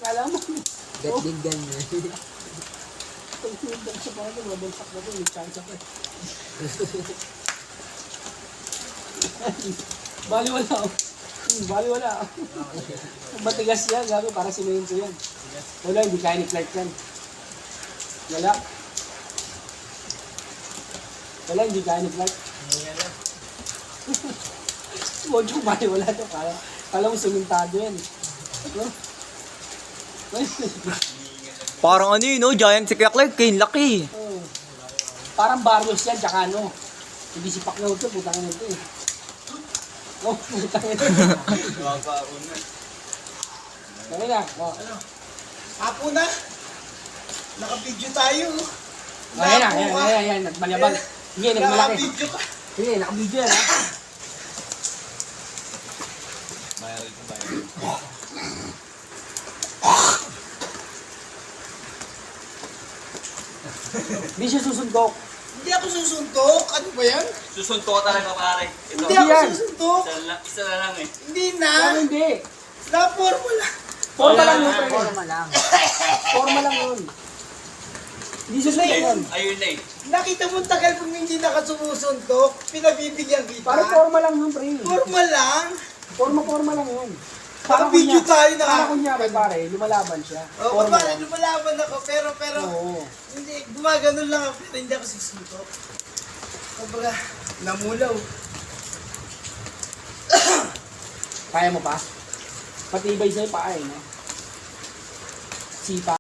Kala mo. Bet din ganyan. Pag sinundan sa bago, mabansak na ito. May chance ako. Bali wala. Bali wala. Matigas yan. Gabi, para simento yan. Wala, hindi kaya ni Clark yan. Wala. Wala, hindi kaya ni Clark. Mojo, bali wala ito. Kala mo sumentado yan. No? Parang ano yun, no? Giant si Kuya Clark, kay laki. Oh. Parang Barrios yan, tsaka ano. Hindi si Pacquiao ito, putang ina ito eh. Oh, putang ina. Dami na. Oh. Apo na. Naka-video tayo. Ayan. Nagmalabag. Sige, nagmalaki. Naka-video ka. Sige, naka-video yan ha. Hindi siya susuntok. Hindi ako susuntok. Ano ba yan? Susunto ka talaga, pare. Ito. Hindi ako yan. susuntok. Isa na lang eh. Hindi na. Ano hindi? Na-formula. Forma lang yun. pre. Forma lang. Forma lang yun. Hindi susuntok yun. Ayun na eh. Nakita mo tagal kung hindi nakasumusuntok. Pinabibigyan kita. Parang forma lang yun, pre. Forma lang. Forma lang yun. Naka-video tayo na. Para kunyari, pare, lumalaban siya. Oo, Forma parang lang. lumalaban ako. Pero, Oo. hindi, gumaganon lang ako. Pero hindi ako susuntok. Kumbaga, namulaw. Kaya mo pa? Patibay sa'yo pa eh, no? Sipa.